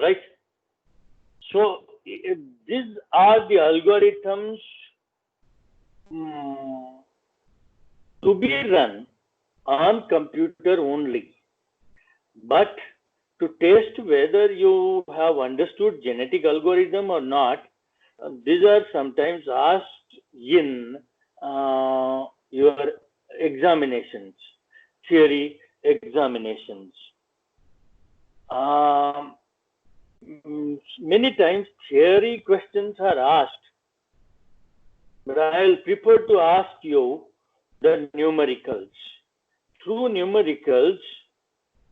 right? So these are the algorithms mm, to be run on computer only. But to test whether you have understood genetic algorithm or not, these are sometimes asked in your examinations, theory examinations. Um, Many times theory questions are asked, but I'll prefer to ask you the numericals. Through numericals,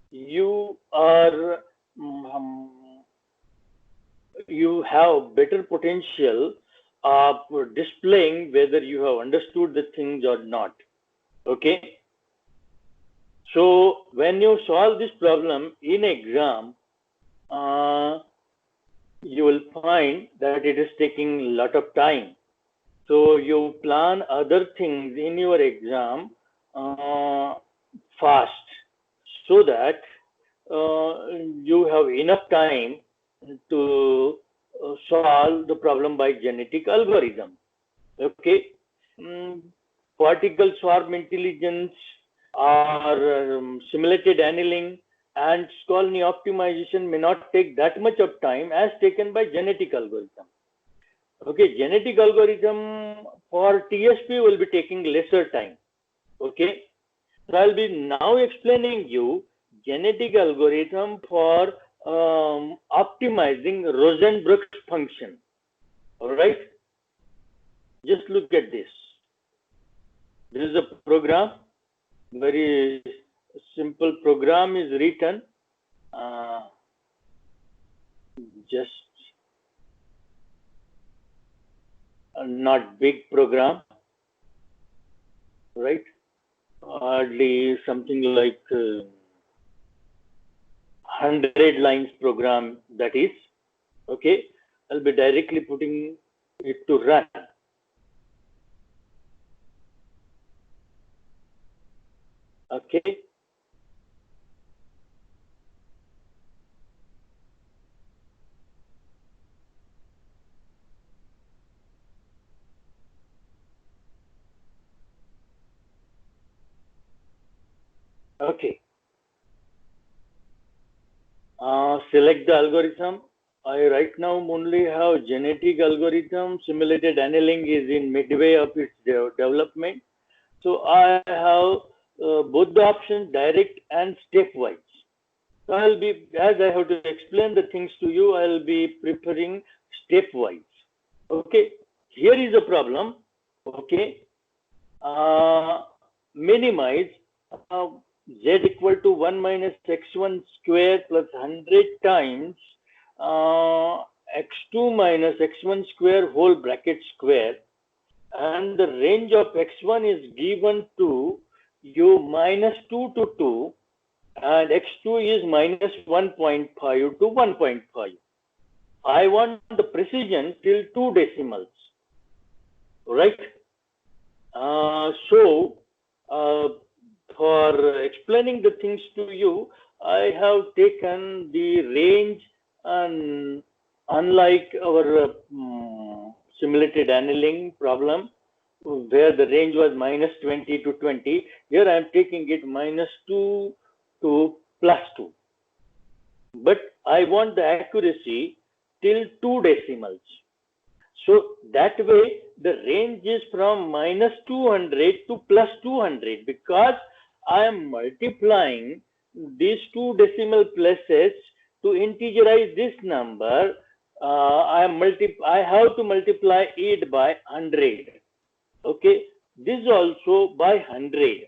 you are you have better potential of displaying whether you have understood the things or not. Okay. So when you solve this problem in exam, you will find that it is taking a lot of time. So you plan other things in your exam fast, so that you have enough time to solve the problem by genetic algorithm. Okay. Mm, Particle swarm intelligence or simulated annealing and colony optimization may not take that much of time as taken by genetic algorithm. Okay, genetic algorithm for TSP will be taking lesser time. Okay, so I'll be now explaining you genetic algorithm for optimizing Rosenberg's function. All right, just look at this. This is a program, very simple program is written. Just not big program, right? Hardly something like 100 lines program, that is. Okay, I'll be directly putting it to run. Okay. Okay. Select the algorithm. I right now only have genetic algorithm. Simulated annealing is in midway of its development. So I have both the options, direct and stepwise. So I'll be, as I have to explain the things to you, I'll be preparing stepwise. Okay. Here is a problem. Okay. Minimize z equal to 1 minus x1 square plus 100 times x2 minus x1 square whole bracket square, and the range of x1 is given to you minus 2 to 2 and x2 is minus 1.5 to 1.5. I want the precision till 2 decimals, right? So, for explaining the things to you, I have taken the range, and unlike our simulated annealing problem, where the range was minus 20 to 20, here I am taking it minus 2 to plus 2. But I want the accuracy till 2 decimals. So that way the range is from minus 200 to plus 200, because I am multiplying these 2 decimal places to integerize this number. I have to multiply it by 100. Okay, this also by 100.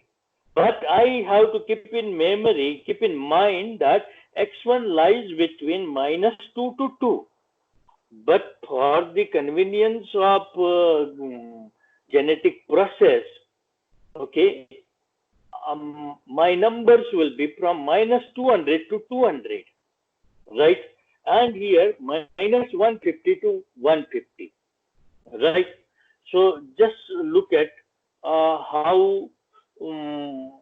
But I have to keep in memory, keep in mind that x1 lies between minus 2 to 2. But for the convenience of genetic process, okay, my numbers will be from minus 200 to 200, right? And here minus 150 to 150, right? So just look at how we'll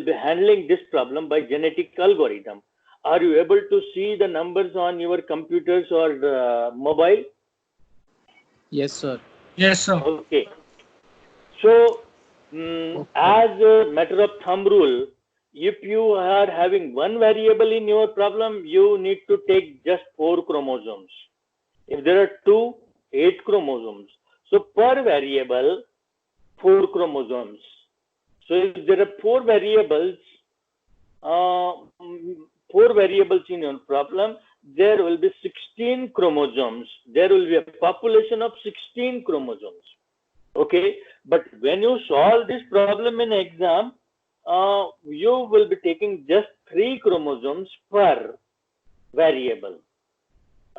be handling this problem by genetic algorithm. Are you able to see the numbers on your computers or mobile? Yes, sir. Yes, sir. Okay. So, as a matter of thumb rule, if you are having one variable in your problem, you need to take just 4 chromosomes. If there are 2, 8 chromosomes. So, per variable, 4 chromosomes. So, if there are 4 variables in your problem, there will be 16 chromosomes. There will be a population of 16 chromosomes. Okay, but when you solve this problem in exam, you will be taking just 3 chromosomes per variable,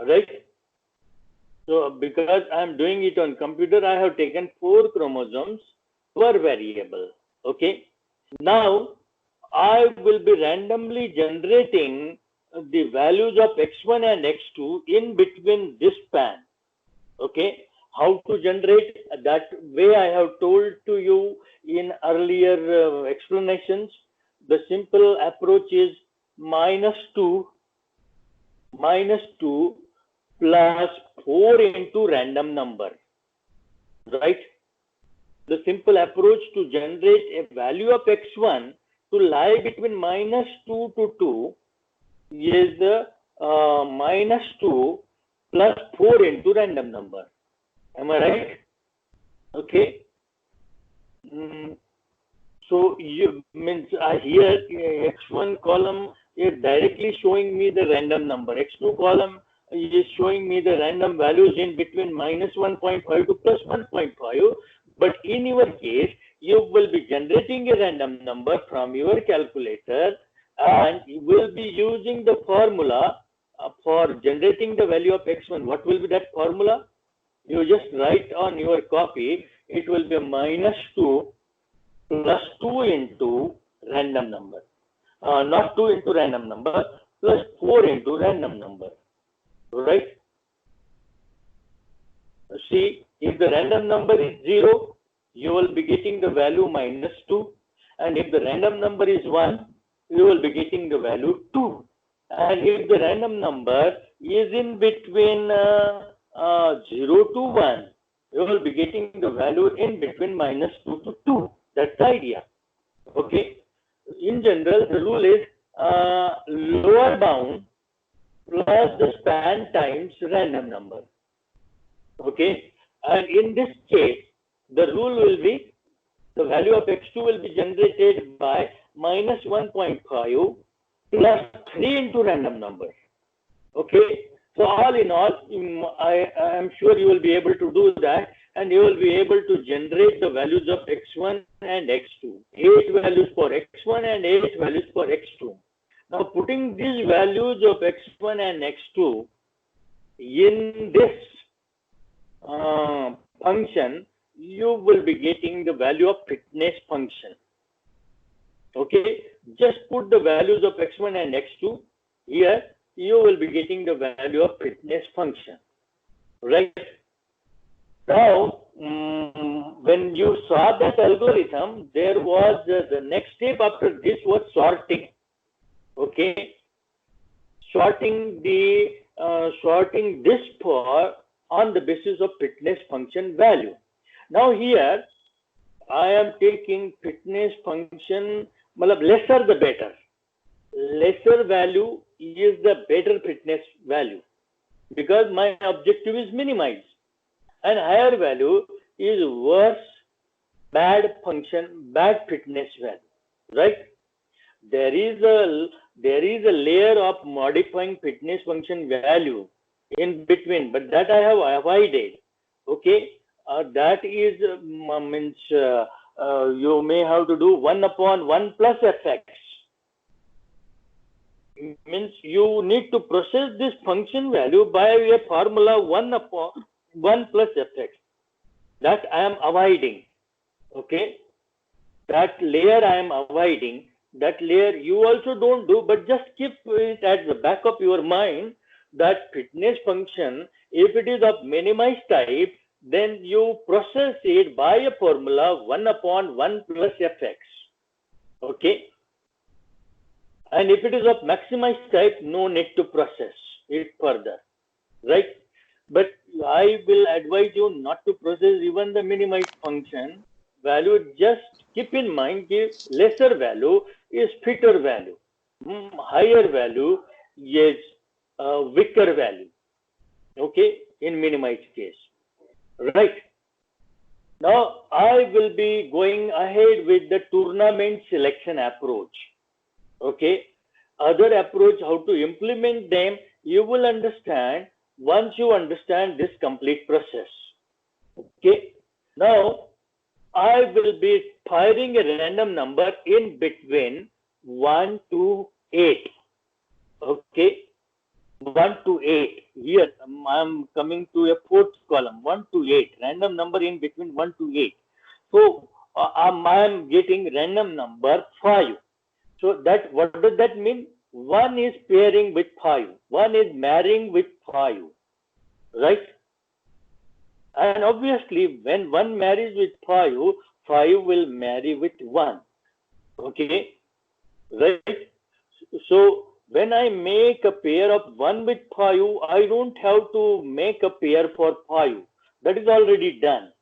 right? So because I am doing it on computer, I have taken 4 chromosomes per variable. Okay, now I will be randomly generating the values of x1 and x2 in between this span. Okay, how to generate that way I have told to you in earlier explanations. The simple approach is -2 plus 4 into random number, right? The simple approach to generate a value of x1 to lie between -2 to 2 is -2 plus 4 into random number. Am I right? Okay. So you means here x1 column is directly showing me the random number. X2 column is showing me the random values in between -1.5 to +1.5. But in your case, you will be generating a random number from your calculator, and you will be using the formula for generating the value of x1. What will be that formula? You just write on your copy, it will be -2 plus 2 into random number. Not 2 into random number, plus 4 into random number. Right? See, if the random number is 0, you will be getting the value -2. And if the random number is 1, you will be getting the value 2. And if the random number is in between 0 to 1, you will be getting the value in between -2 to 2. That's the idea. Okay. In general, the rule is lower bound plus the span times random number. Okay. And in this case, the rule will be the value of x2 will be generated by -1.5 plus 3 into random number. Okay. So all in all, I am sure you will be able to do that, and you will be able to generate the values of x1 and x2. 8 values for x1 and 8 values for x2. Now putting these values of x1 and x2 in this function, you will be getting the value of fitness function. Okay, just put the values of x1 and x2 here. You will be getting the value of fitness function, right? Now, when you saw that algorithm, there was the next step after this was sorting. Okay, sorting this for on the basis of fitness function value. Now here, I am taking fitness function, lesser the better. Lesser value is the better fitness value, because my objective is minimize, and higher value is worse, bad function, bad fitness value, right? There is a layer of modifying fitness function value in between, but that I have avoided. Okay, that is means you may have to do 1 upon 1 plus fx. Means you need to process this function value by a formula 1 upon 1 plus fx. That I am avoiding. Okay, that layer I am avoiding. That layer you also don't do, but just keep it at the back of your mind that fitness function, if it is of minimized type, then you process it by a formula 1 upon 1 plus fx. Okay. And if it is of maximized type, no need to process it further, right? But I will advise you not to process even the minimized function value. Just keep in mind that lesser value is fitter value. Higher value is weaker value. Okay, in minimized case, right? Now I will be going ahead with the tournament selection approach. Okay, other approach how to implement them you will understand once you understand this complete process. Okay, now I will be firing a random number in between 1 to 8. Okay, 1 to 8. Here I'm coming to a fourth column, 1 to 8, random number in between 1 to 8. So I'm getting random number 5. So that, what does that mean? 1 is pairing with 5. 1 is marrying with 5. Right? And obviously, when 1 marries with 5, 5 will marry with 1. Okay? Right? So when I make a pair of 1 with 5, I don't have to make a pair for 5. That is already done.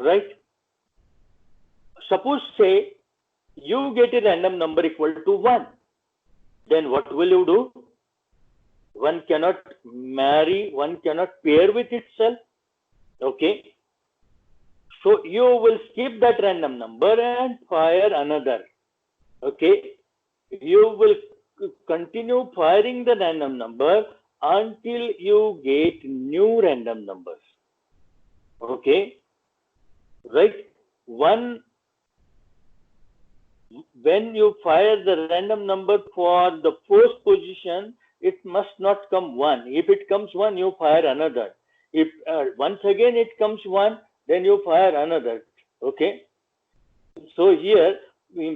Right? Suppose, say, you get a random number equal to 1. Then what will you do? One cannot marry, one cannot pair with itself. Okay. So you will skip that random number and fire another. Okay. You will continue firing the random number until you get new random numbers. Okay. Right. When you fire the random number for the first position, it must not come 1. If it comes 1, you fire another. If once again it comes 1, then you fire another. Okay. So here,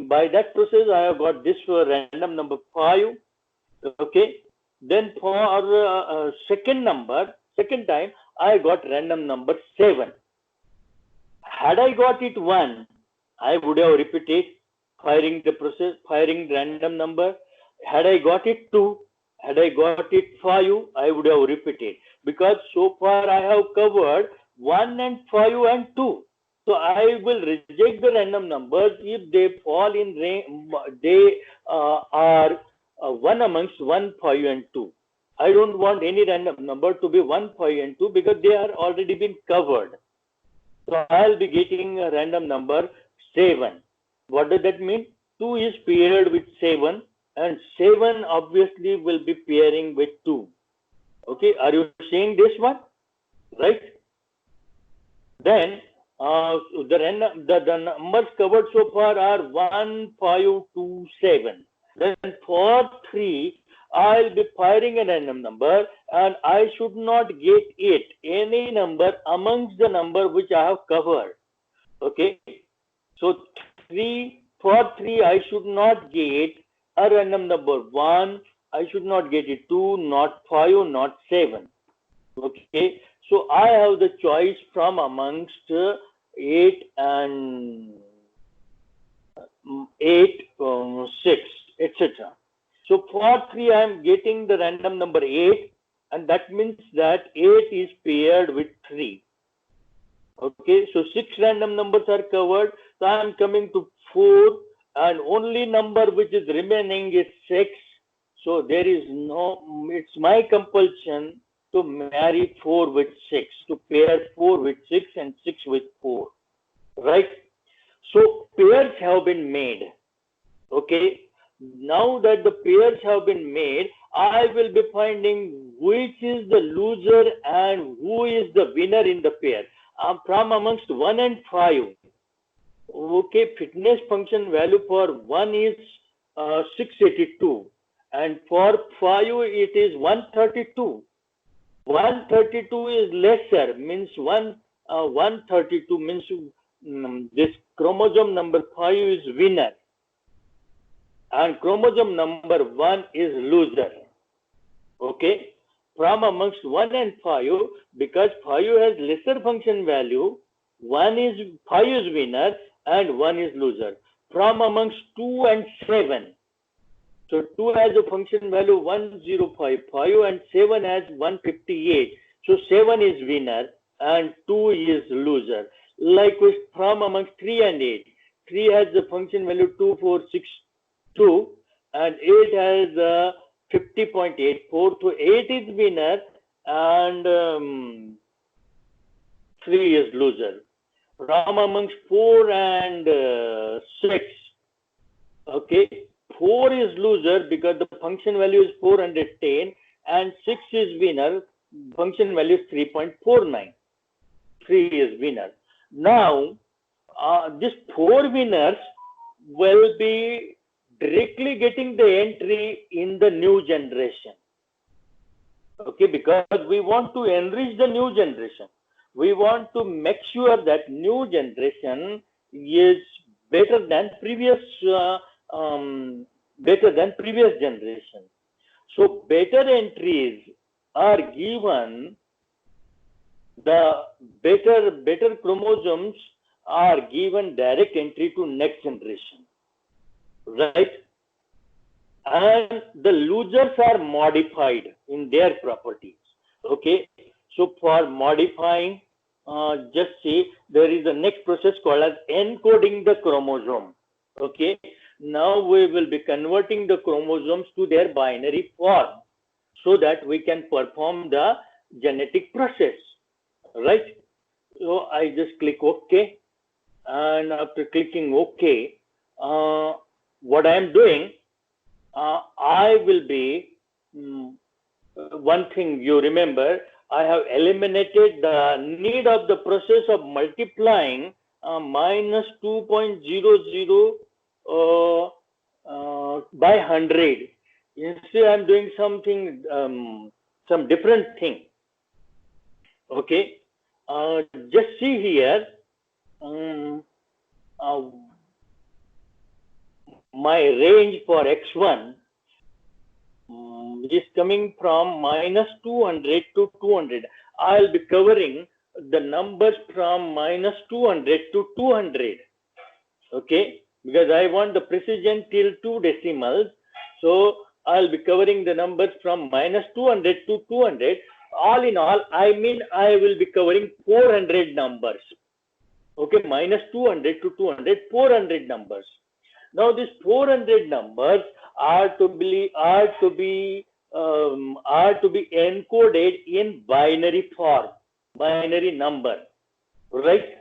by that process, I have got this for random number 5. Okay. Then for second time, I got random number 7. Had I got it 1, I would have repeated firing the process, firing random number. Had I got it 2, had I got it 5, I would have repeated. Because so far I have covered 1 and 5 and 2. So I will reject the random numbers if they fall in range, they are one amongst 1, 5 and 2. I don't want any random number to be 1, 5 and 2 because they are already been covered. So I'll be getting a random number 7. What does that mean? 2 is paired with 7 and 7 obviously will be pairing with 2. Okay, are you seeing this one? Right? Then the numbers covered so far are 1, 5, 2, 7. Then for 3, I'll be firing a random number and I should not get it, any number amongst the number which I have covered. Okay. So for 3, I should not get a random number 1. I should not get it 2, not 5, not 7. Okay. So I have the choice from amongst 8 and 8, 6, etc. So for 3, I am getting the random number 8, and that means that 8 is paired with 3. Okay, so 6 random numbers are covered. So I am coming to 4, and only number which is remaining is 6. So there is no, it's my compulsion to marry 4 with 6, to pair 4 with 6 and 6 with 4. Right? So pairs have been made. Okay. Now that the pairs have been made, I will be finding which is the loser and who is the winner in the pair. From amongst 1 and 5. Okay, fitness function value for 1 is 682 and for 5 it is 132. 132 is lesser, means 132 means this chromosome number 5 is winner. And chromosome number 1 is loser. Okay. From amongst 1 and 5, because 5 has lesser function value, 5 is winner and 1 is loser. From amongst 2 and 7. So 2 has a function value 1055 and 7 has 158. So 7 is winner and 2 is loser. Likewise, from amongst 3 and 8, 3 has the function value 2462 and 8 has 50.84. So 8 is winner and 3 is loser. From amongst 4 and 6, okay, 4 is loser because the function value is 410 and 6 is winner, function value is 3.49. 3 is winner. Now, these 4 winners will be directly getting the entry in the new generation. Okay, because we want to enrich the new generation. We want to make sure that new generation is better than previous generation. So better entries are given, the better chromosomes are given direct entry to next generation, right? And the losers are modified in their properties. Okay, so for modifying, just see, there is a next process called as encoding the chromosome. Okay, now we will be converting the chromosomes to their binary form so that we can perform the genetic process, right? So I just click OK, and after clicking OK, what I am doing, I will be, one thing you remember, I have eliminated the need of the process of multiplying minus 2.00 by 100. Instead, I'm doing something, some different thing. Okay, just see here, my range for x1 is coming from minus 200 to 200. I'll be covering the numbers from minus 200 to 200. Okay, because I want the precision till 2 decimals. So I'll be covering the numbers from minus 200 to 200. All in all, I mean I will be covering 400 numbers. Okay, minus 200 to 200, 400 numbers. Now these 400 numbers are to be encoded in binary form, binary number, right?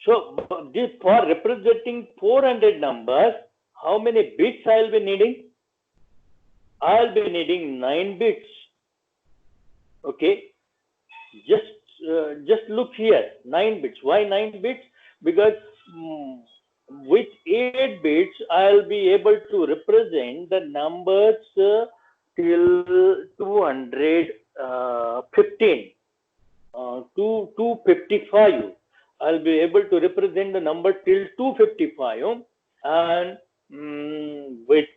So this, for representing 400 numbers, how many bits I'll be needing? I'll be needing 9 bits. Okay, just look here, 9 bits. Why 9 bits? Because with 8 bits, I'll be able to represent the numbers till 215, 255. I'll be able to represent the number till 255, and with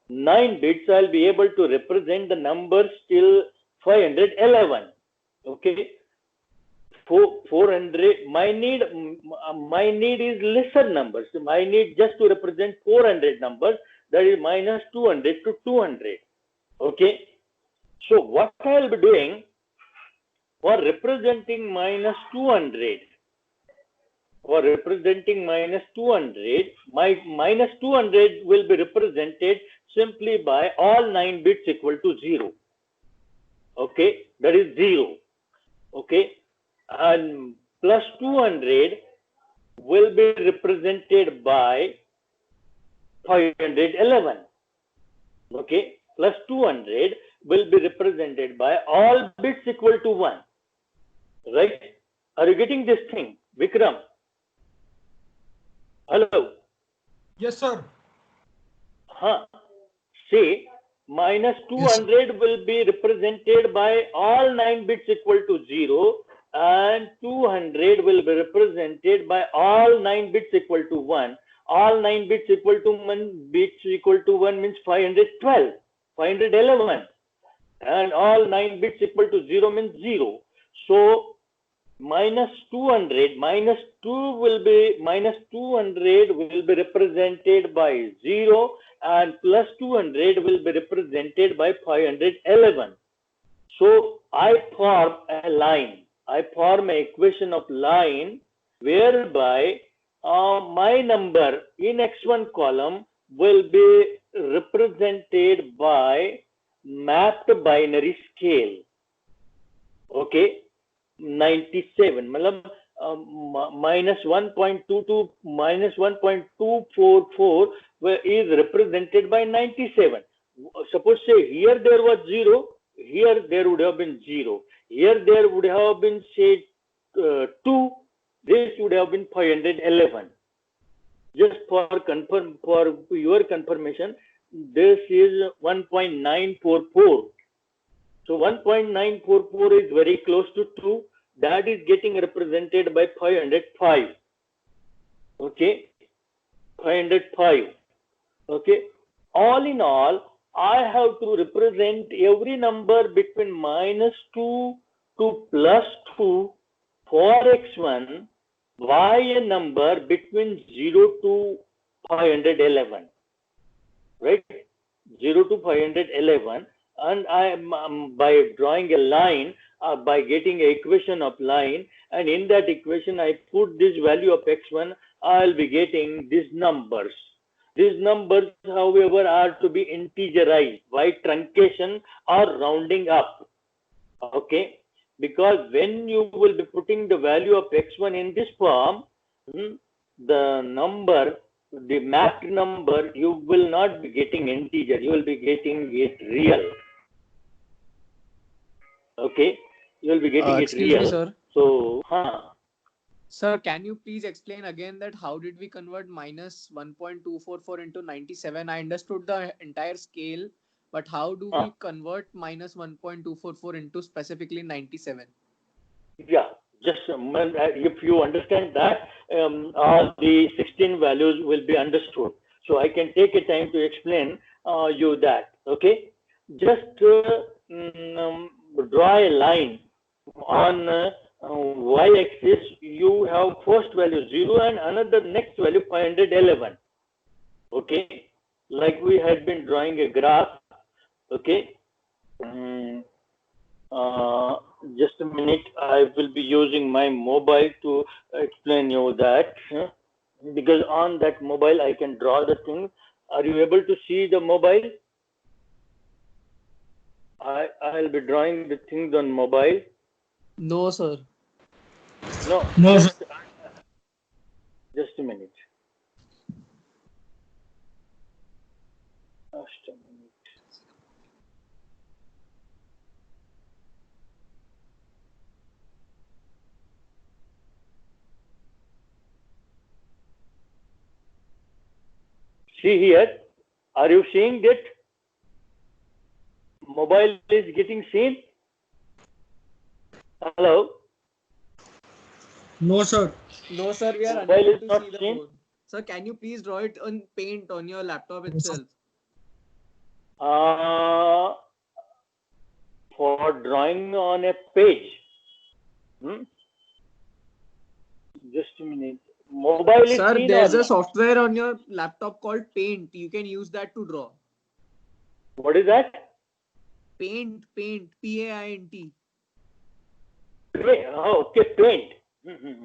9 bits, I'll be able to represent the numbers till 511. Okay. 400, my need is lesser numbers. My need just to represent 400 numbers, that is minus 200 to 200. Okay, so what I will be doing for representing minus 200, my minus 200 will be represented simply by all 9 bits equal to 0. Okay, that is 0. Okay, and plus 200 will be represented by 511. Okay, plus 200 will be represented by all bits equal to 1. Right? Are you getting this thing, Vikram? Hello? Yes, sir. See, minus 200 will be represented by all 9 bits equal to 0, and 200 will be represented by all 9 bits equal to 1. All 9 bits equal to 1 means 512, 511, and all 9 bits equal to 0 means 0. So minus 200 will be represented by 0, and plus 200 will be represented by 511. So I form a line. I form an equation of line whereby my number in x1 column will be represented by mapped binary scale. Okay, 97. मतलब minus 1.22 minus 1.244 is represented by 97. Suppose say here there was 0, here there would have been 0, here there would have been say 2, this would have been 511. Just for your confirmation, this is 1.944. So 1.944 is very close to 2. That is getting represented by 505. Okay, 505. Okay, all in all, I have to represent every number between -2 to +2 for x1 by a number between 0 to 511. Right? 0 to 511. And I am by drawing a line, by getting an equation of line, and in that equation I put this value of x1, I'll be getting these numbers. These numbers, however, are to be integerized by truncation or rounding up. Okay, because when you will be putting the value of x1 in this form, the number, the mapped number, you will not be getting integer, you will be getting it real. Okay, you will be getting it Excuse real. me, sir. So, Sir, can you please explain again that how did we convert minus 1.244 into 97? I understood the entire scale, but how do we convert minus 1.244 into specifically 97? Yeah, just if you understand that, all the 16 values will be understood. So I can take a time to explain you that. Okay, just draw a line on y-axis. You have first value 0 and another next value 511. Okay, like we had been drawing a graph. Okay. Just a minute, I will be using my mobile to explain you that, because on that mobile I can draw the thing. Are you able to see the mobile? I'll be drawing the things on mobile. No, sir. No, No, sir. just a minute. Just a minute. See here, are you seeing that mobile is getting seen? Hello? No, sir. No, sir, we are Mobile unable is to not see the seen? board. Sir, can you please draw it on paint on your laptop itself? For drawing on a page. Just a minute. Mobile is Sir, seen there's or a not? software on your laptop called Paint. You can use that to draw. What is that? Paint, P-A-I-N-T. Oh, okay, paint.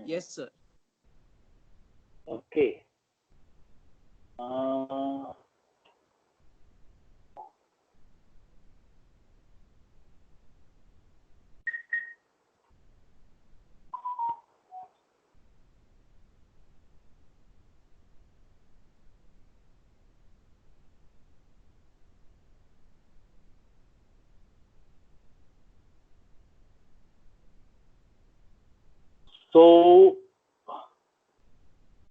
Yes, sir. Okay. So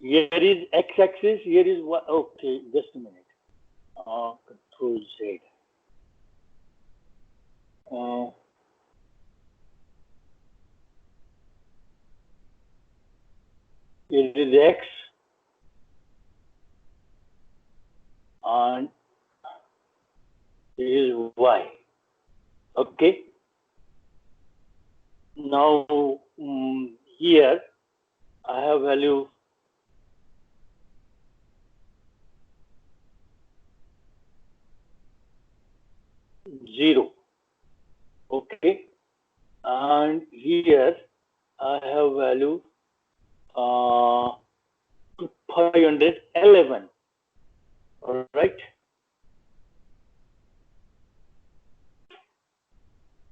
here is x-axis, here is what? Okay, just a minute. Control Z. Here is x and here is y. Okay. Now here I have value 0. Okay, and here I have value to 511. All right.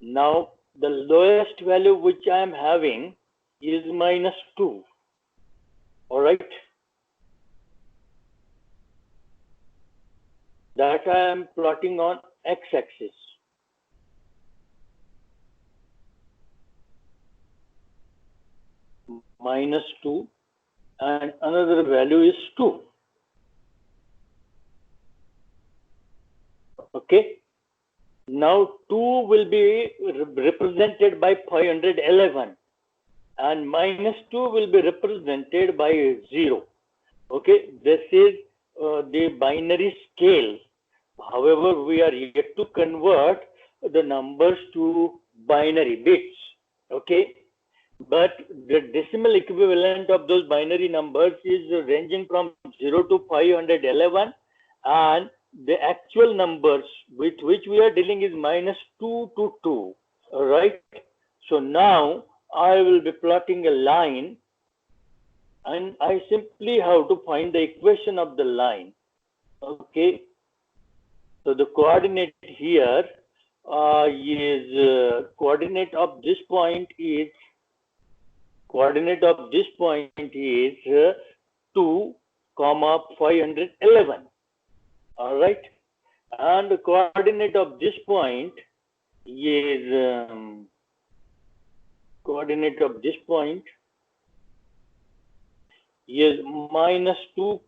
Now the lowest value which I am having is -2. All right. That I am plotting on x-axis. -2, and another value is 2. Okay. Now 2 will be represented by 511, and -2 will be represented by 0. Okay, this is the binary scale. However, we are yet to convert the numbers to binary bits. Okay, but the decimal equivalent of those binary numbers is ranging from 0 to 511, and the actual numbers with which we are dealing is -2 to 2. All right. So now I will be plotting a line, and I simply have to find the equation of the line. Okay. So the coordinate here is coordinate of this point is 2, 511. All right, and the coordinate of this point is -2,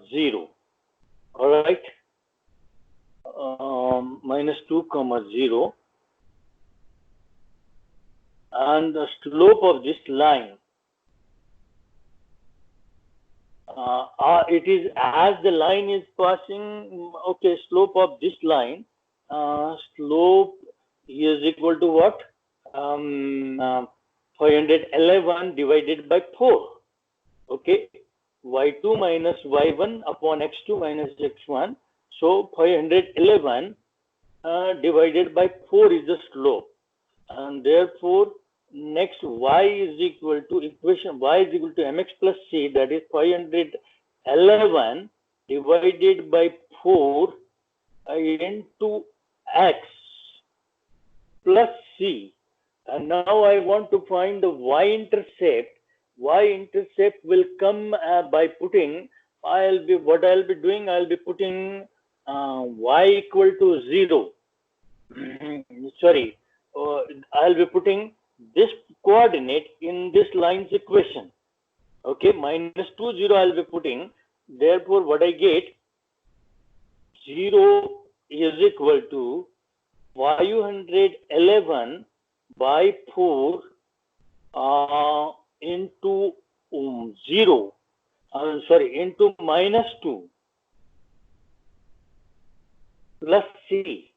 0. All right, -2, 0, and the slope of this line, it is as the line is passing. Okay, slope of this line, slope is equal to what? 511 divided by 4. Okay, y2 minus y1 upon x2 minus x1. So 511 divided by 4 is the slope, and therefore next y is equal to equation y is equal to mx plus c, that is 511 divided by 4 into x plus c. And now I want to find the y-intercept. Y-intercept will come by putting, I'll be putting y equal to 0. Sorry, I'll be putting this coordinate in this line's equation. Okay, -2, 0 I'll be putting. Therefore, what I get, 0 is equal to 511 by 4 into 0. Into -2 plus c.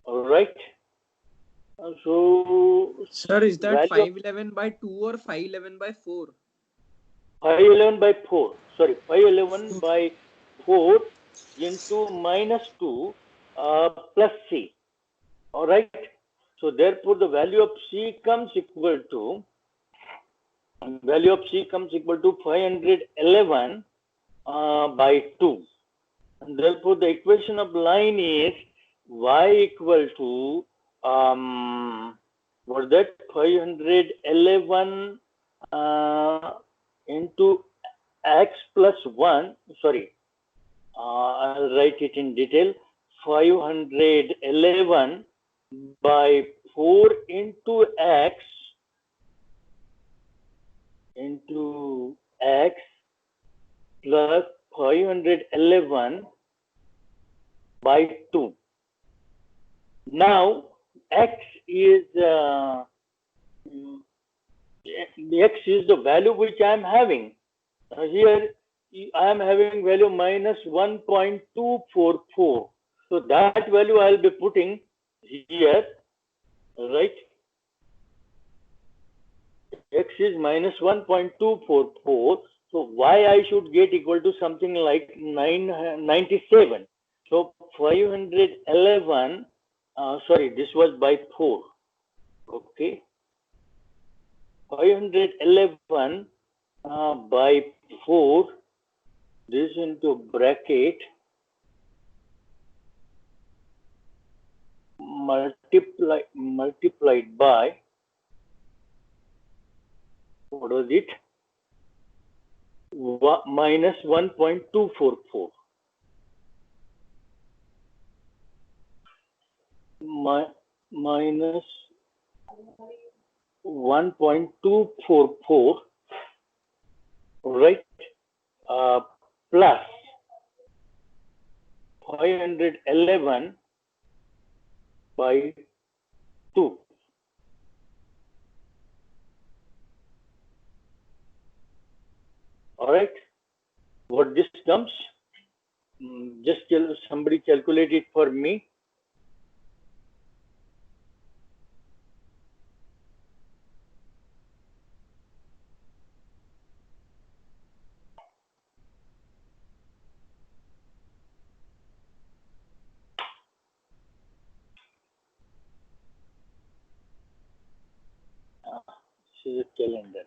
All right. So, sir, is that 511 by 2 or 511 by 4? 511 by 4. Sorry, 511 by 4 into -2 plus c. All right. So therefore, the value of c comes equal to 511 by 2. And therefore, the equation of line is y equal to what that 511 into x plus 1. Sorry, I'll write it in detail. 511 by 4 into x plus 511 by 2. Now x is the value which I am having. Here I am having value -1.244. So that value I will be putting here, right? X is -1.244. So y I should get equal to something like 97. So 511, sorry, this was by 4. Okay. 511 by 4, this into bracket, multiplied by, what was it? Minus 1.244. Minus 1.244, right? Plus 511 by 2. All right. What this comes? Just somebody calculate it for me. This is a calendar.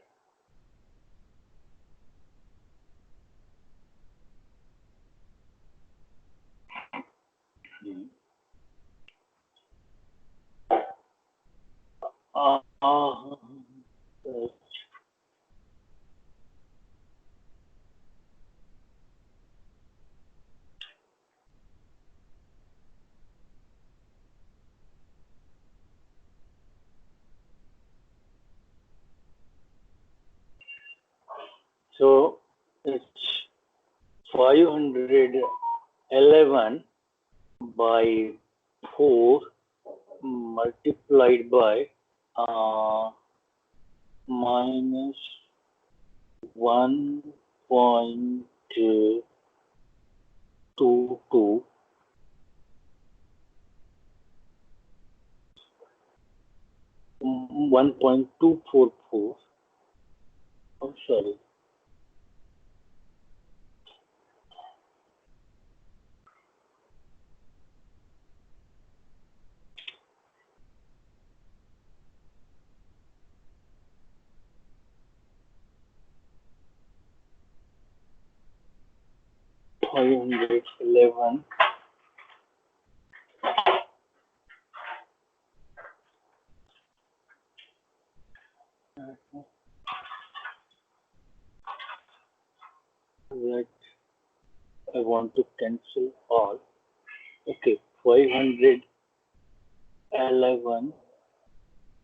So it's 511 by 4 multiplied by minus 1.22 1.244. Oh, sorry. $511 that I want to cancel all. Okay, 511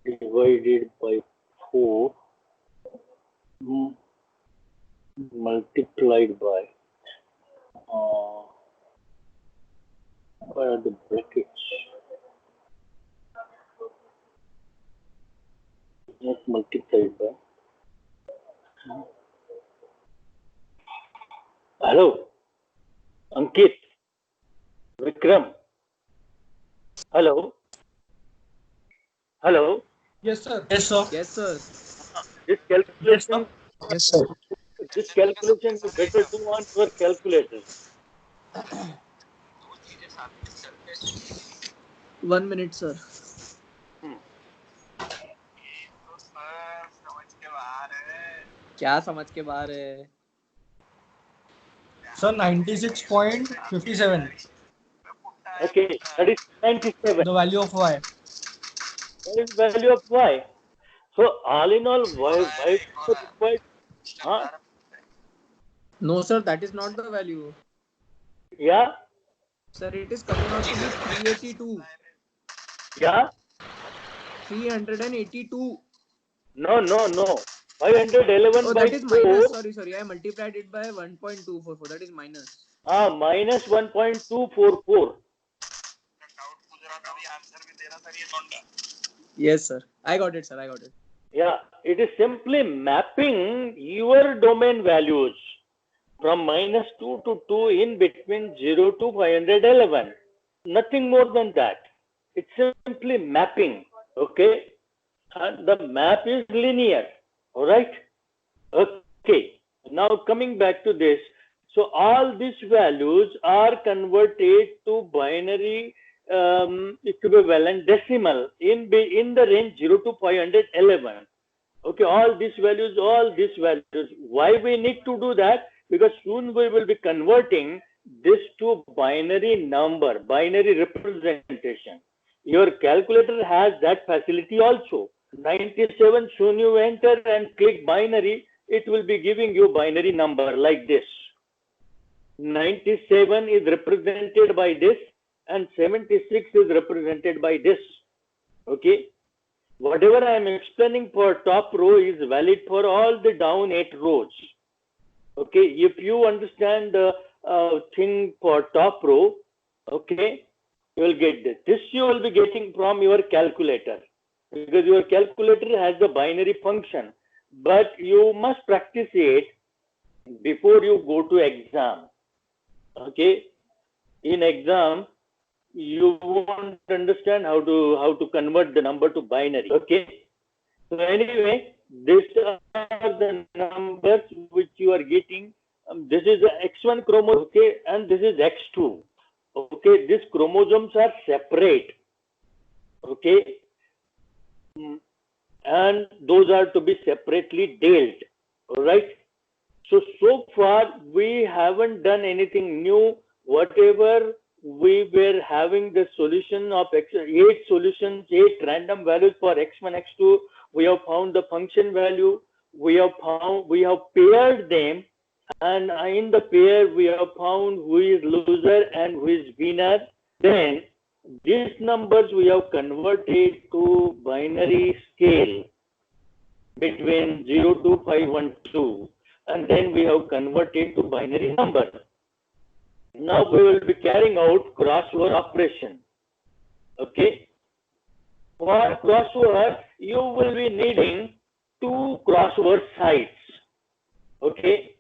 divided by 4 multiplied by what are the brackets? Not multiplied by. Hello, Ankit, Vikram. Hello, hello. Yes, sir. Yes, sir. Yes, sir. This calculation, Yes, sir. this calculation you better do on your calculator. 1 minute, sir. क्या समझ के बाहर है? Sir, 96.57. Okay, that is 97. The value of y. That is value of y. So all in all, y required. Huh? No, sir, that is not the value. Yeah. Sir, it is coming out to be 382. Yeah. 382. No. 511 Oh, by that is 4. minus. Sorry. I multiplied it by 1.244. That is minus. Minus 1.244. Yes, sir. I got it, sir. I got it. Yeah, it is simply mapping your domain values from -2 to 2 in between 0 to 511. Nothing more than that. It's simply mapping. Okay. And the map is linear. All right. Okay. Now coming back to this, So all these values are converted to binary equivalent decimal in the range 0 to 511. Okay, all these values. Why we need to do that? Because soon we will be converting this to binary number, binary representation. Your calculator has that facility also. 97, soon you enter and click binary, it will be giving you binary number like this. 97 is represented by this and 76 is represented by this. Okay. Whatever I am explaining for top row is valid for all the down 8 rows. Okay, if you understand the thing for top row, okay, you will get this. This you will be getting from your calculator, because your calculator has the binary function, but you must practice it before you go to exam. Okay, in exam you won't understand how to convert the number to binary. Okay, so anyway, these are the numbers which you are getting. This is the X1 chromosome, okay, and this is X2. Okay, these chromosomes are separate. Okay, and those are to be separately dealt. All right. So far we haven't done anything new. Whatever we were having the solution of 8 solutions, 8 random values for X1, X2. We have found the function value. We have paired them, and in the pair we have found who is loser and who is winner. Then these numbers we have converted to binary scale between 0 to 512, and then we have converted to binary number. Now we will be carrying out crossover operation. Okay. For crossover, you will be needing 2 crossover sites. Okay.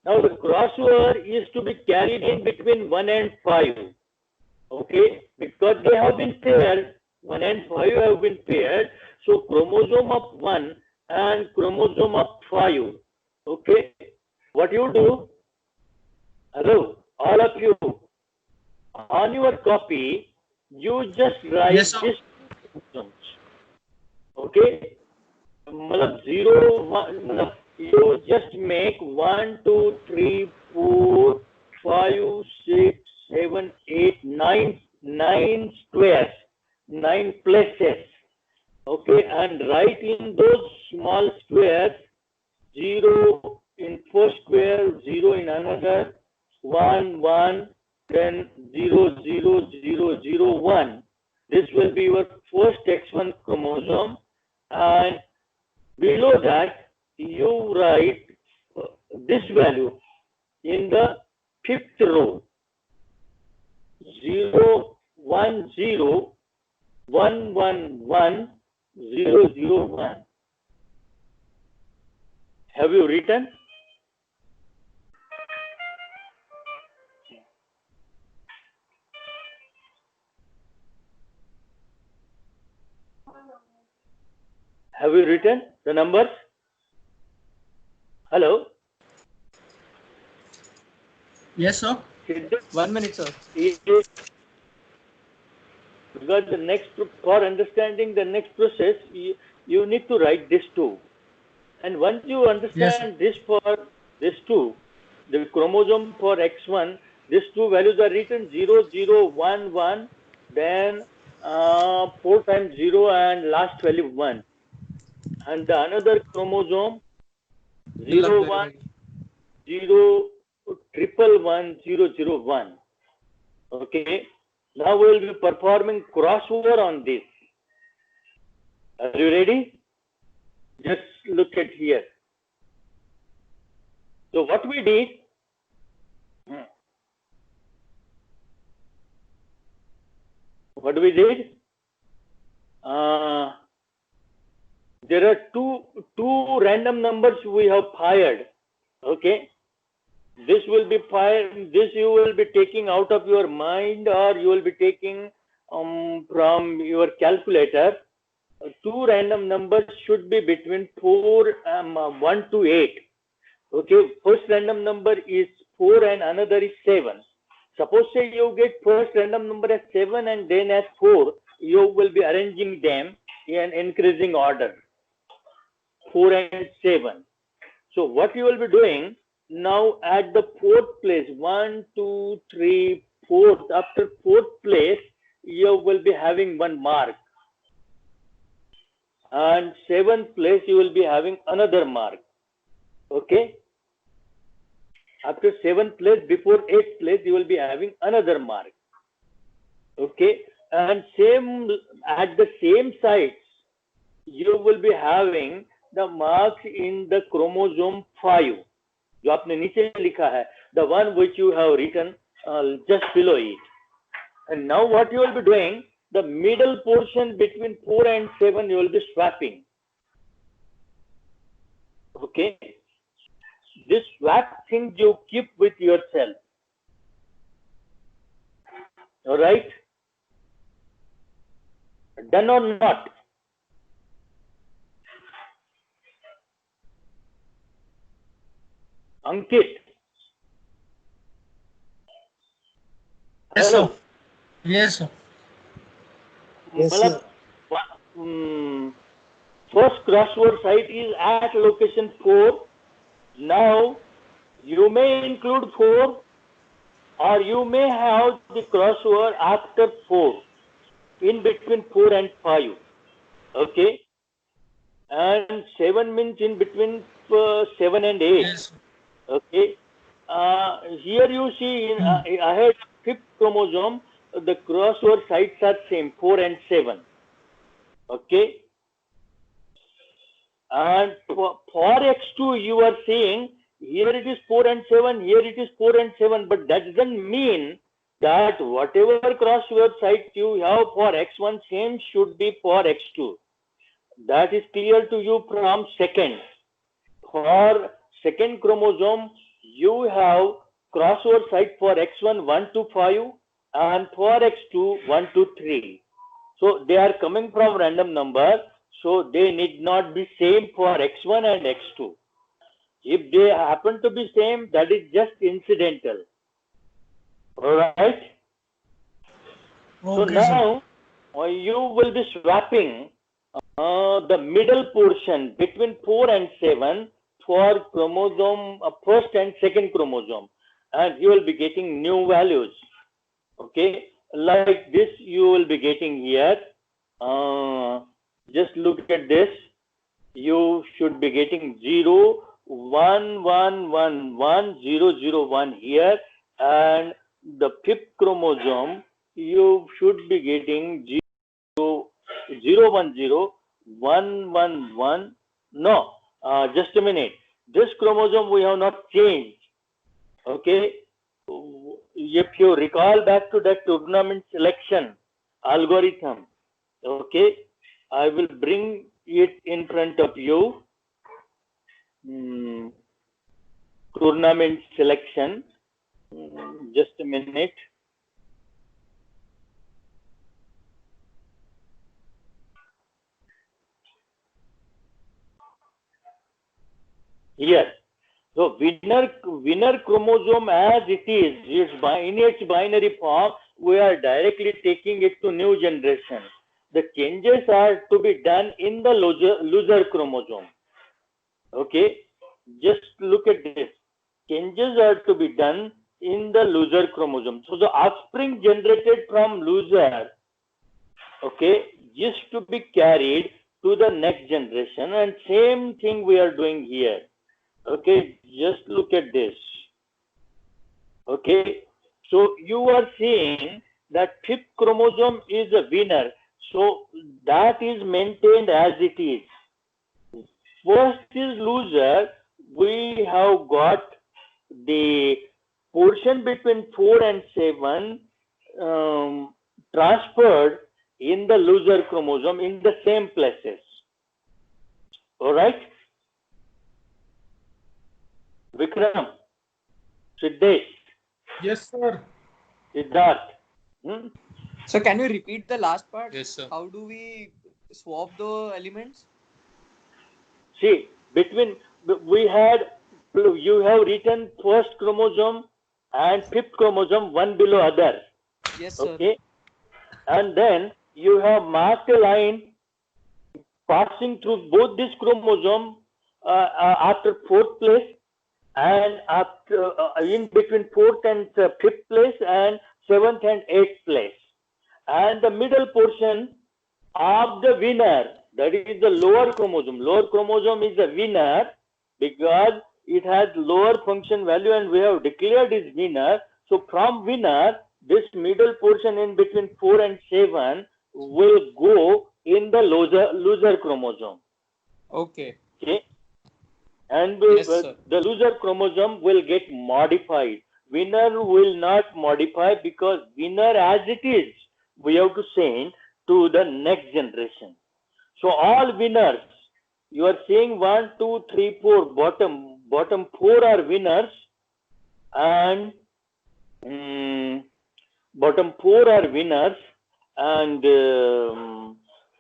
Now the crossover is to be carried in between 1 and 5. Okay. Because they have been paired. 1 and 5 have been paired. So chromosome of 1 and chromosome of 5. Okay. What you do? Hello. All of you, on your copy, you just write Yes, this chromosomes. Okay? 0, 1, you just make 1, 2, 3, 4, 5, 6, 7, 8, 9 squares, 9 places. Okay, and write in those small squares 0 in first square, 0 in another, 1, 1, then 0, 0, 0, 0, 1. This will be your first X1 chromosome, and below that you write this value in the 5th row. 0, 1, 0, 1, 1, 1, 0, 0, 1. Have you written? Have you written the numbers? Hello? Yes, sir. 1 minute, sir. Because the next, for understanding the next process, you need to write this too. And once you understand this for this two, the chromosome for X1, these two values are written 0, 0, 1, 1, then 4 times 0 and last value 1. And the another chromosome 0, 1, 0, 111, 0, 0, 1. Okay. Now we will be performing crossover on this. Are you ready? Just look at here. So what we did, there are two random numbers we have fired. Okay. This will be fired. This you will be taking out of your mind, or you will be taking from your calculator. 2 random numbers should be between 1 to 8. Okay, first random number is 4 and another is 7. Suppose say you get first random number as 7 and then as 4, you will be arranging them in increasing order, 4 and 7. So what you will be doing now at the fourth place, 1, 2, 3, fourth, after fourth place, you will be having one mark. And seventh place, you will be having another mark. Okay? After seventh place, before eighth place, you will be having another mark. Okay? And same at the same sites, you will be having the marks in the chromosome 5. जो आपने नीचे लिखा है, the one which you have written just below it. And now what you will be doing, the middle portion between 4 and 7, you will be swapping. Okay? This swap thing you keep with yourself. Alright? Done or not? Ankit. Yes, Hello. sir. Yes, sir. Yes, मतलब, first crossword site is at location 4. Now you may include 4 or you may have the crossword after 4, in between 4 and 5. Okay? And 7 means in between 7 and 8. Yes, sir. Okay? Here you see in ahead of fifth chromosome, the crossword sites are same, 4 and 7. Okay? And for X2, you are saying here it is 4 and 7, here it is 4 and 7, but that doesn't mean that whatever crossword site you have for X1, same should be for X2. That is clear to you from second. For second chromosome, you have crossword site for X1 1 to 5 and for X2 1 to 3. So they are coming from random number, so they need not be same for X1 and X2. If they happen to be same, that is just incidental. Alright? So Okay, sir. now you will be swapping the middle portion between 4 and 7 for chromosome first and second chromosome, and you will be getting new values. Okay, like this you will be getting here. Just look at this. You should be getting 0 1 1 1 1 0 0 1 here, and the fifth chromosome you should be getting 0 0 1 0 1 1 1. No, just a minute. This chromosome we have not changed. Okay, if you recall back to that tournament selection algorithm, okay, I will bring it in front of you. Tournament selection. Just a minute. Here. So winner chromosome as it is, in its binary form, we are directly taking it to new generation. The changes are to be done in the loser chromosome. Okay, just look at this. Changes are to be done in the loser chromosome. So the offspring generated from loser, okay, is to be carried to the next generation, and same thing we are doing here. Okay, just look at this. Okay, so you are seeing that fifth chromosome is a winner, so that is maintained as it is. First is loser, we have got the portion between 4 and 7 transferred in the loser chromosome in the same places. Alright? Vikram, Siddesh, Yes, sir. Siddharth. So can you repeat the last part? Yes, sir. How do we swap the elements? See, between you have written first chromosome and fifth chromosome one below other. Yes, sir. Okay, and then you have marked a line passing through both this chromosome after fourth place, and after in between fourth and fifth place, and seventh and eighth place, and the middle portion of the winner, that is the lower chromosome. Lower chromosome is the winner because it has lower function value and we have declared is winner. So from winner, this middle portion in between 4 and 7 will go in the loser chromosome. Okay. Okay. And Yes, sir. the loser chromosome will get modified. Winner will not modify because winner as it is, we have to send to the next generation. So all winners, you are saying 1, 2, 3, 4, bottom 4 are winners, and bottom 4 are winners, and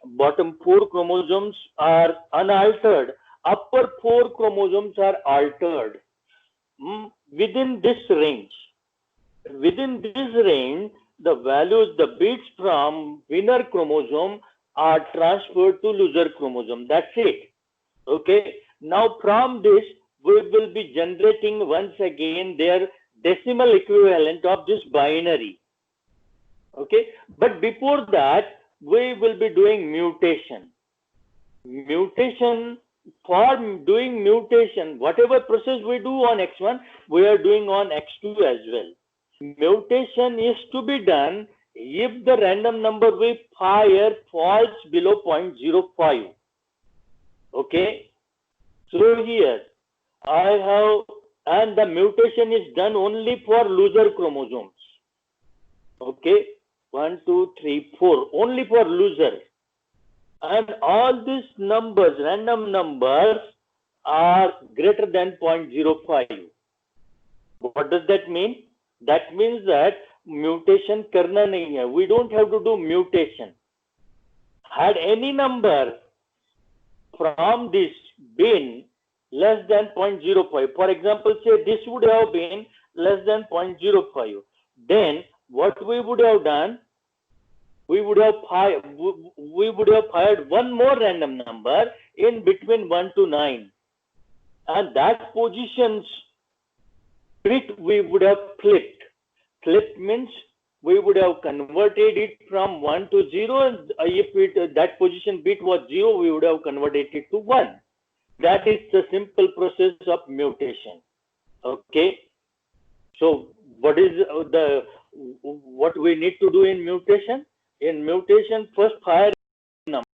bottom 4 chromosomes are unaltered. Upper 4 chromosomes are altered. Within this range, the values, the bits from winner chromosome are transferred to loser chromosome. That's it. Okay. Now from this, we will be generating once again their decimal equivalent of this binary. Okay. But before that, we will be doing mutation. For doing mutation, whatever process we do on X1, we are doing on X2 as well. Mutation is to be done if the random number we fire falls below 0.05. Okay. So here I have, and the mutation is done only for loser chromosomes. Okay. 1, 2, 3, 4, only for loser. And all these numbers, random numbers, are greater than 0.05. What does that mean? That means that mutation karna nahi hai. We don't have to do mutation. Had any number from this been less than 0.05, for example, say this would have been less than 0.05, then what we would have done, we would have fired one more random number in between 1 to 9, and that position's bit we would have flipped. Flipped means we would have converted it from 1 to 0, and if that position bit was 0, we would have converted it to 1. That is the simple process of mutation. Okay. So what we need to do in mutation? In mutation, first fire number.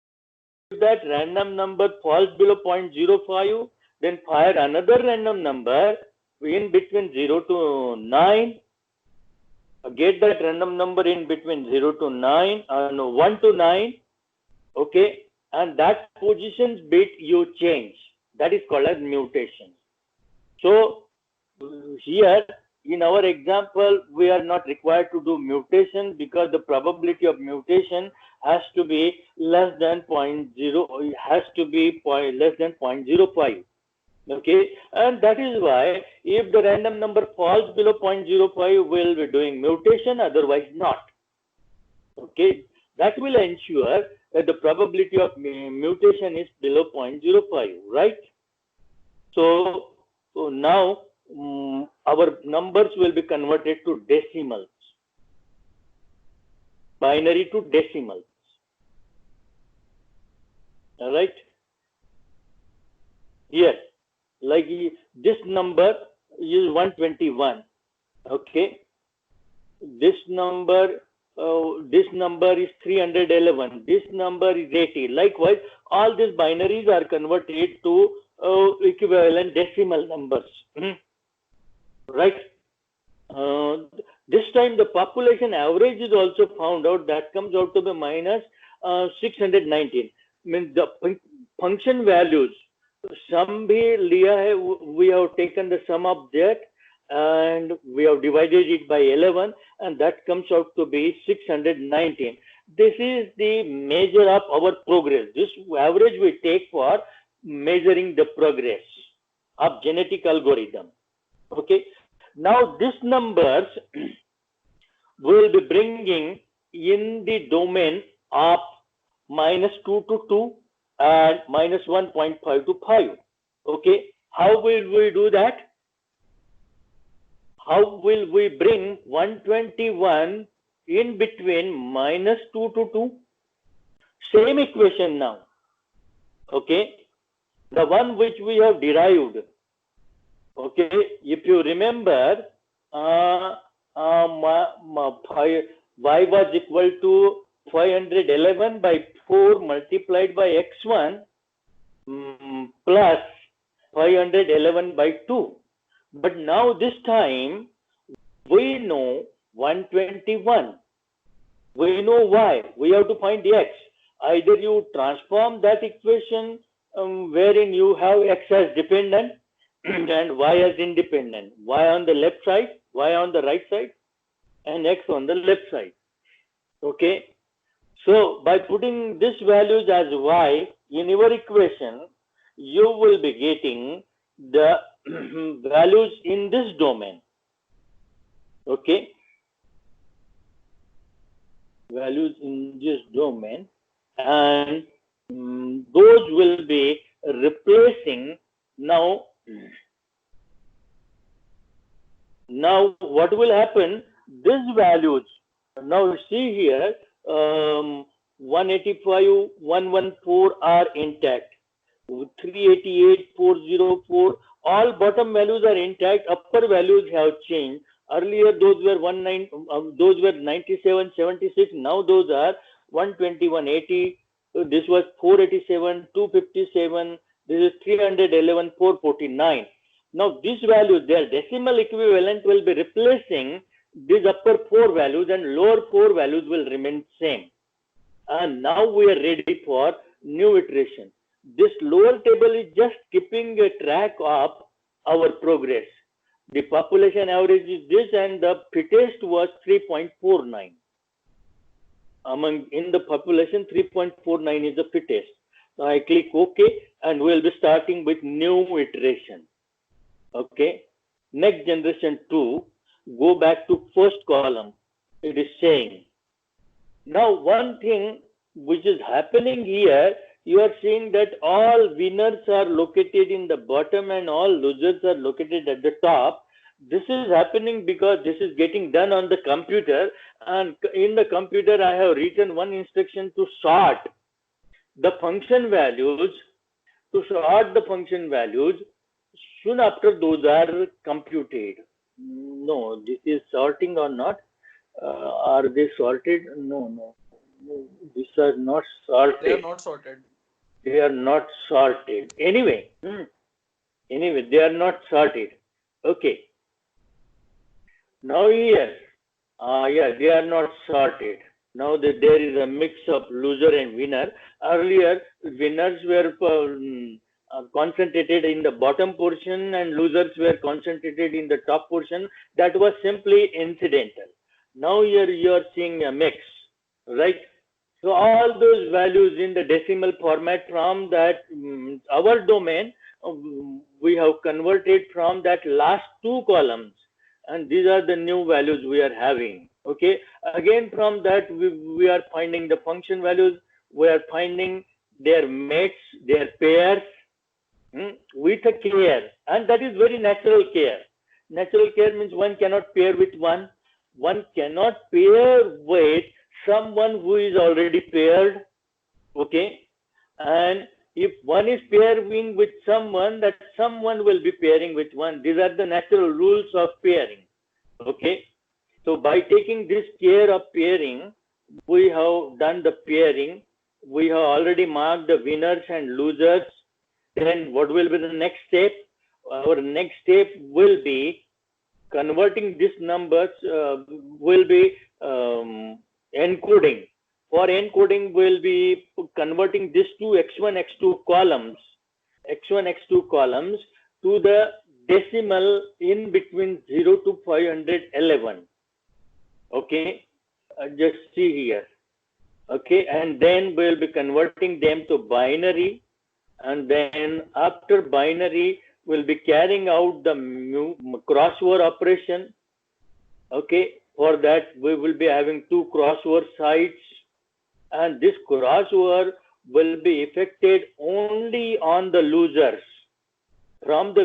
If that random number falls below 0.05, then fire another random number in between 0 to 9. Get that random number in between 0 to 9, 1 to 9. Okay, and that position's bit you change. That is called as mutation. So here in our example, we are not required to do mutation because the probability of mutation has to be less than 0.05. Okay, and that is why if the random number falls below 0.05, we'll be doing mutation, otherwise not. Okay, that will ensure that the probability of mutation is below 0.05, right? So now our numbers will be converted to decimals, binary to decimals. All right. Here, like this number is 121. Okay. This number is 311. This number is 80. Likewise, all these binaries are converted to equivalent decimal numbers. Right. This time the population average is also found out. That comes out to be minus 619. Means the function values. Sum bhi liya hai, we have taken the sum of that and we have divided it by 11, and that comes out to be 619. This is the measure of our progress. This average we take for measuring the progress of genetic algorithm. Okay. Now these numbers will be bringing in the domain of -2 to 2 and -1.5 to 5. Okay, how will we do that? How will we bring 121 in between -2 to 2? Same equation now. Okay, the one which we have derived. Okay, if you remember, y was equal to 511 by 4 multiplied by x1 plus 511 by 2. But now this time we know 121. We know y. We have to find x. Either you transform that equation wherein you have x as dependent and y as independent. Y on the left side, y on the right side, and x on the left side. Okay. So by putting these values as y in your equation, you will be getting the values in this domain. Okay. Values in this domain, and those will be replacing now. Now what will happen? These values, now see here, 185, 114 are intact. 388, 404, all bottom values are intact. Upper values have changed. Earlier those were 97, 76. Now those are 121, 80. This was 487, 257. This is 311, 449. Now these values, their decimal equivalent will be replacing these upper 4 values, and lower 4 values will remain same. And now we are ready for new iteration. This lower table is just keeping a track of our progress. The population average is this, and the fittest was 3.49. In the population, 3.49 is the fittest. Now I click OK, and we'll be starting with new iteration. Okay. Next generation 2, go back to first column. It is saying. Now one thing which is happening here, you are seeing that all winners are located in the bottom and all losers are located at the top. This is happening because this is getting done on the computer, and in the computer I have written one instruction to sort the function values, soon after those are computed. No, this is sorting or not? Are they sorted? No. These are not sorted. They are not sorted. They are not sorted. Anyway, they are not sorted. Okay. Now here, they are not sorted. Now that there is a mix of loser and winner. Earlier, winners were concentrated in the bottom portion and losers were concentrated in the top portion. That was simply incidental. Now here you are seeing a mix, right? So all those values in the decimal format from that our domain, we have converted from that last 2 columns, and these are the new values we are having. Okay, again from that we are finding the function values, we are finding their mates, their pairs with a care, and that is very natural care. Natural care means one cannot pair with one cannot pair with someone who is already paired. Okay, and if one is pairing with someone, that someone will be pairing with one. These are the natural rules of pairing. Okay, so by taking this care of pairing, we have done the pairing. We have already marked the winners and losers. Then what will be the next step? Our next step will be converting these numbers, will be encoding. For encoding, we'll be converting these two x1, x2 columns, to the decimal in between 0 to 511. Okay, just see here. Okay, and then we'll be converting them to binary, and then after binary, will be carrying out the crossover operation. Okay, for that we will be having two crossover sites, and this crossover will be effected only on the losers from the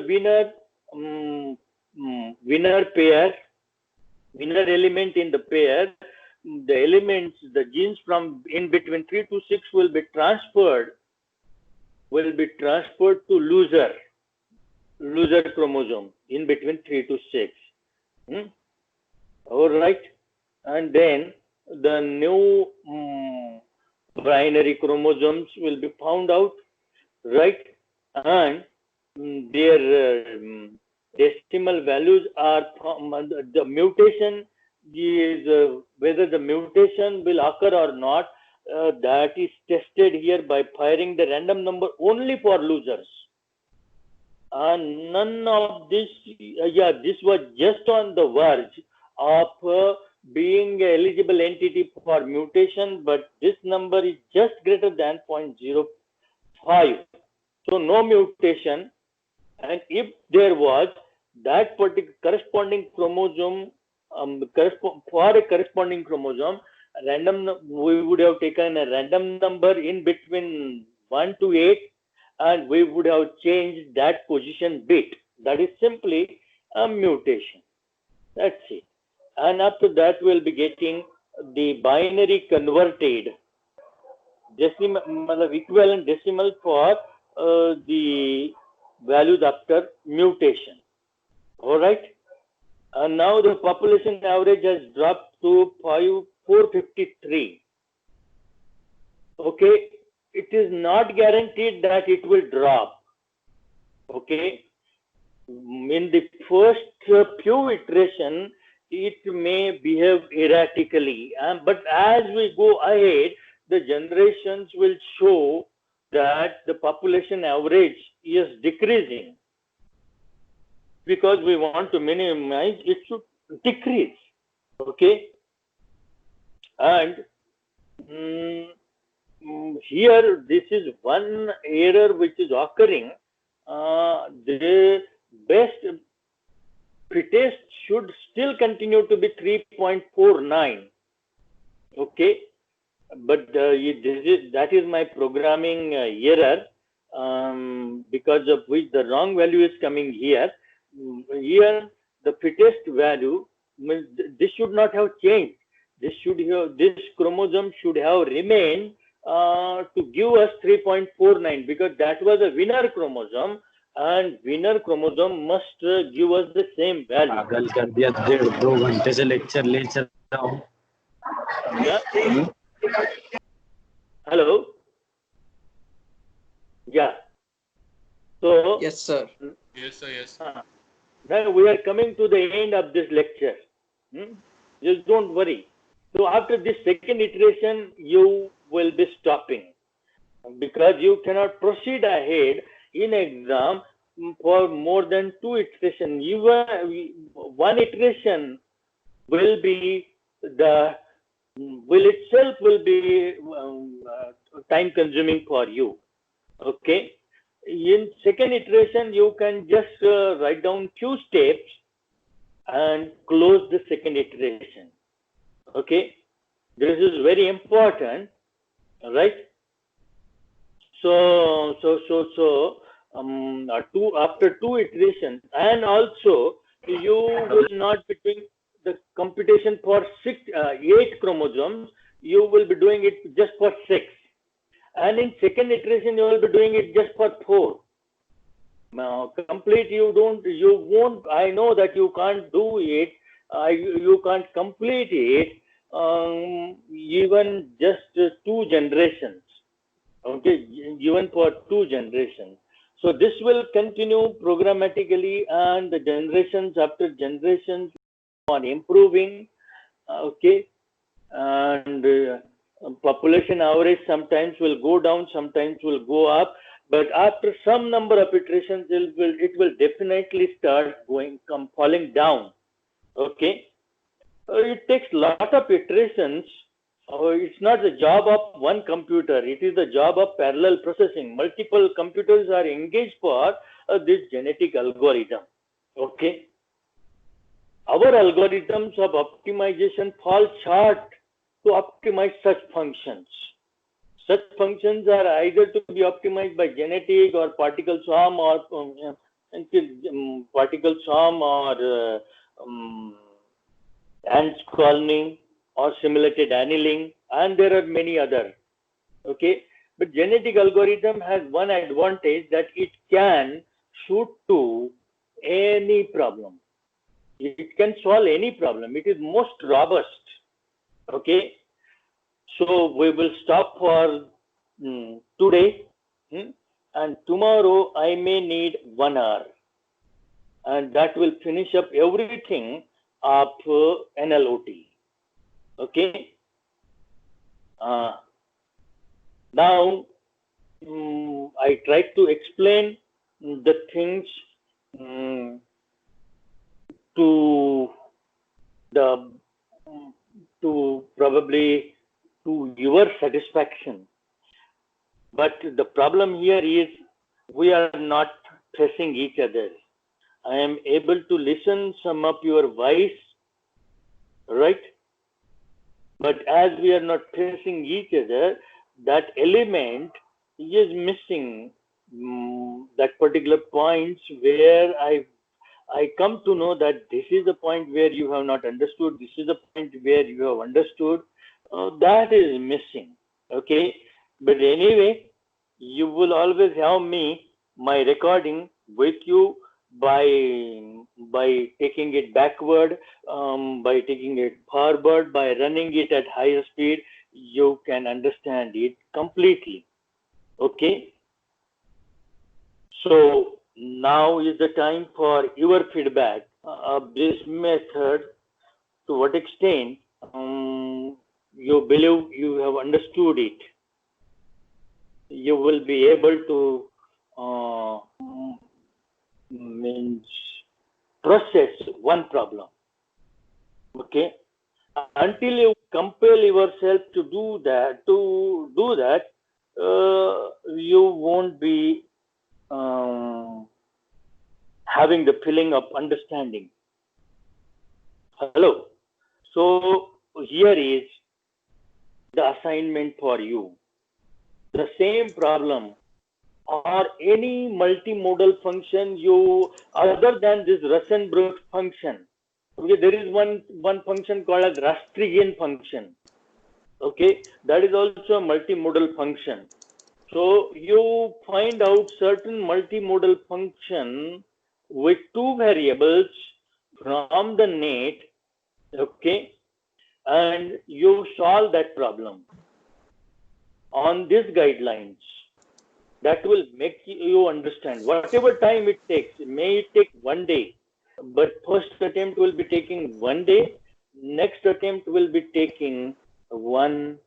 winner pair, winner element in the pair. The elements, the genes from in between 3 to 6 will be transferred to loser chromosome in between 3 to 6. All right, and then the new binary chromosomes will be found out, right? And their decimal values are the mutation is whether the mutation will occur or not. That is tested here by firing the random number only for losers. And none of this, this was just on the verge of being an eligible entity for mutation, but this number is just greater than 0.05. So no mutation, and if there was that particular corresponding chromosome, for a corresponding chromosome, we would have taken a random number in between 1 to 8, and we would have changed that position bit. That is simply a mutation. That's it. And after that, we'll be getting the binary converted decimal, equivalent decimal for the values after mutation. All right. And now the population average has dropped to 453. Okay. It is not guaranteed that it will drop. Okay. In the first few iterations, it may behave erratically, but as we go ahead, the generations will show that the population average is decreasing, because we want to minimize it should decrease. Okay, and here this is one error which is occurring. The best fittest should still continue to be 3.49. Okay, but that is my programming error, because of which the wrong value is coming here. Here the fittest value, this should not have changed. This chromosome should have remained to give us 3.49, because that was a winner chromosome, and winner chromosome must give us the same value. पागल कर दिया, 1.5-2 घंटे से lecture ले चल रहा हूं. Hello. Yeah. So Yes, sir. Yes, sir. Yes. Now we are coming to the end of this lecture. Just don't worry. So after this second iteration, you will be stopping, because you cannot proceed ahead in exam for more than 2 iterations. One iteration will itself be time consuming for you. Okay. In second iteration, you can just write down few steps and close the second iteration. Okay, this is very important, right? So after 2 iterations, and also you will not be doing the computation for 8 chromosomes. You will be doing it just for 6, and in second iteration you will be doing it just for 4. Now complete you won't. I know that you can't do it. You can't complete it even just 2 generations. Okay, even for 2 generations. So this will continue programmatically, and the generations after generations on improving. Okay, and population average sometimes will go down, sometimes will go up, but after some number of iterations, it will definitely start falling down. Okay, it takes lot of iterations It's not the job of one computer. It is the job of parallel processing. Multiple computers are engaged for this genetic algorithm. Okay. Our algorithms of optimization fall short to optimize such functions. Such functions are either to be optimized by genetic or particle swarm or particle swarm or ants colony or simulated annealing, and there are many other. Okay, but genetic algorithm has one advantage, that it can shoot to any problem. It can solve any problem. It is most robust. Okay, so we will stop for today, and tomorrow I may need 1 hour, and that will finish up everything of NLOT. Okay. Now I try to explain the things to probably to your satisfaction, but the problem here is we are not facing each other. I am able to listen some of your voice, right? But as we are not facing each other, that element is missing. That particular points where I come to know that this is the point where you have not understood, this is the point where you have understood, that is missing. Okay, but anyway, you will always have my recording with you by taking it backward, by taking it forward, by running it at higher speed. You can understand it completely. Okay, so now is the time for your feedback of this method. To what extent you believe you have understood it? You will be able to process one problem. Okay, until you compel yourself to do that, you won't be having the feeling of understanding. Hello. So here is the assignment for you. The same problem or any multimodal function other than this Rosenbrook function. Okay, there is one function called as Rastrigian function. Okay, that is also a multimodal function. So you find out certain multimodal function with two variables from the net. Okay, and you solve that problem on these guidelines. That will make you understand. Whatever time it takes, may it take 1 day, but first attempt will be taking 1 day, next attempt will be taking 1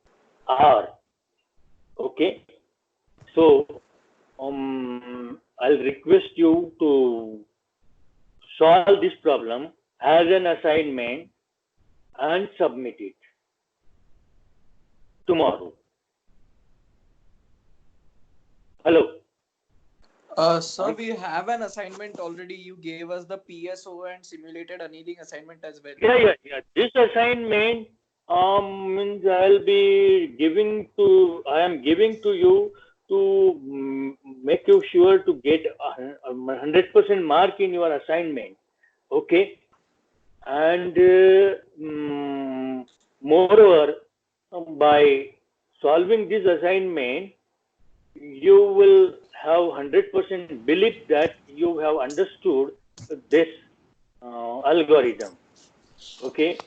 hour. Okay, so I'll request you to solve this problem as an assignment and submit it tomorrow. Hello. Sir, we have an assignment already. You gave us the PSO and simulated annealing assignment as well. Yeah. This assignment means I am giving to you to make you sure to get 100% mark in your assignment. Okay, and moreover, by solving this assignment, you will have 100% belief that you have understood this algorithm. Okay,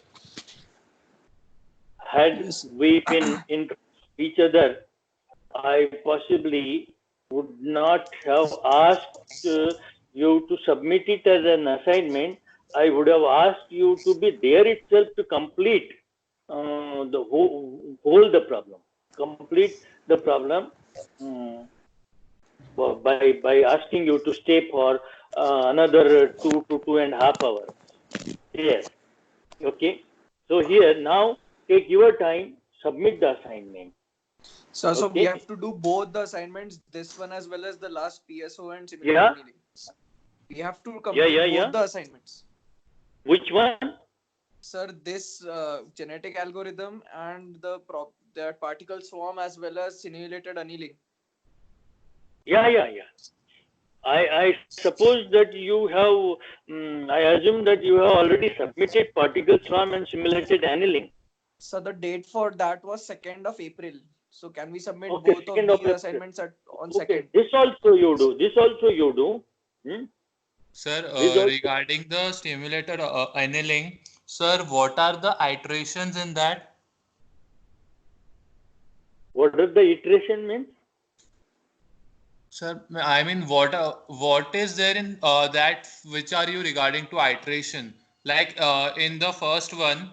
had we been in each other, I possibly would not have asked you to submit it as an assignment. I would have asked you to be there itself to complete the whole the problem. Complete the problem by asking you to stay for another 2 to 2.5 hours. Yes. Okay. So here now take your time, submit the assignment. So we Okay. have to do both the assignments, this one as well as the last PSO and simulated Yeah. annealing. We have to complete both the assignments. Which one? Sir, this genetic algorithm and the particle swarm as well as simulated annealing. Yeah. I suppose that you have, I assume that you have already submitted particle swarm and simulated annealing. So the date for that was 2nd of April. So can we submit Okay, both of 2nd of these assignments on 2nd? Okay, this also you do. This also you do. Sir, This also- regarding the stimulated annealing, sir, what are the iterations in that? What does the iteration mean? Sir, I mean, what is there in that which are you regarding to iteration? Like in the first one,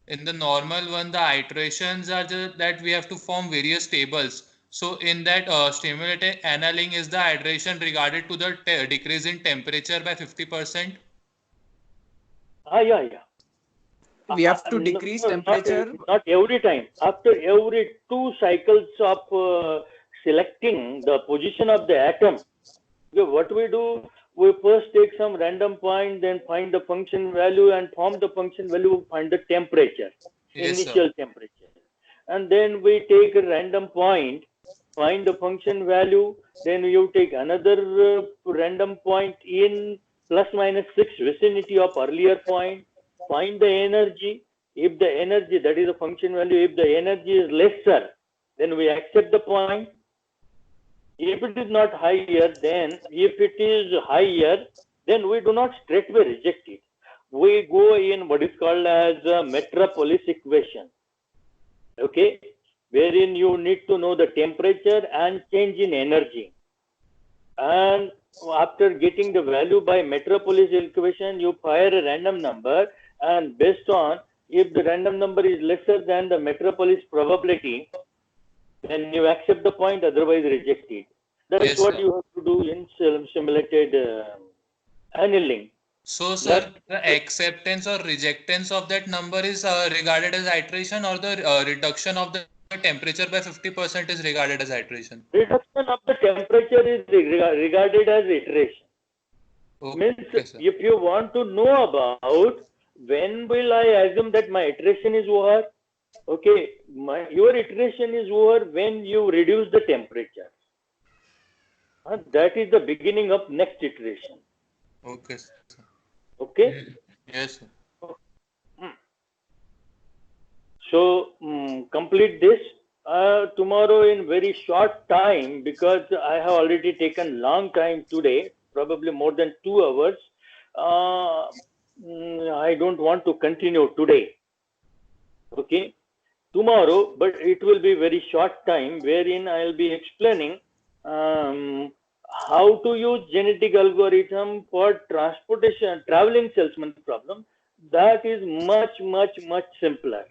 in the normal one, the iterations are just that we have to form various tables. So in that stimulated annealing is the iteration regarded to the decrease in temperature by 50%? Yeah. We have to decrease temperature. Not every time. After every 2 cycles of selecting the position of the atom, what we do, we first take some random point, then find the function value and from the function value find the temperature, Yes, initial sir. temperature. And then we take a random point, find the function value, then you take another random point in plus minus 6 vicinity of earlier point, find the energy. If the energy, that is the function value, if the energy is lesser, then we accept the point. If it is not higher, then if it is higher, then we do not straightway reject it. We go in what is called as a Metropolis equation. Okay, wherein you need to know the temperature and change in energy. And after getting the value by Metropolis equation, you fire a random number, and based on if the random number is lesser than the Metropolis probability, then you accept the point, otherwise reject it. That is Yes, what sir. you have to do in simulated annealing. So, sir, the acceptance or rejectance of that number is regarded as iteration, or the reduction of the temperature by 50% is regarded as iteration? Reduction of the temperature is regarded as iteration. Okay, Means sir. if you want to know about when will I assume that my iteration is over, okay, your iteration is over when you reduce the temperature. That is the beginning of next iteration. Okay, sir. Okay. Yes, sir. So complete this tomorrow in very short time, because I have already taken long time today, probably more than 2 hours. I don't want to continue today. Okay, tomorrow, but it will be very short time, wherein I will be explaining how to use genetic algorithm for transportation, traveling salesman problem. That is much simpler.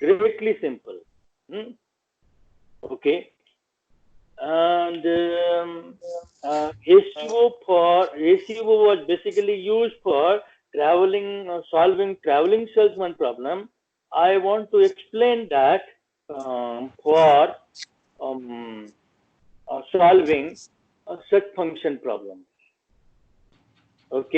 Greatly simple. Okay. And ACO was basically used for traveling, solving traveling salesman problem. I want to explain that for solving a set function problem. Okay.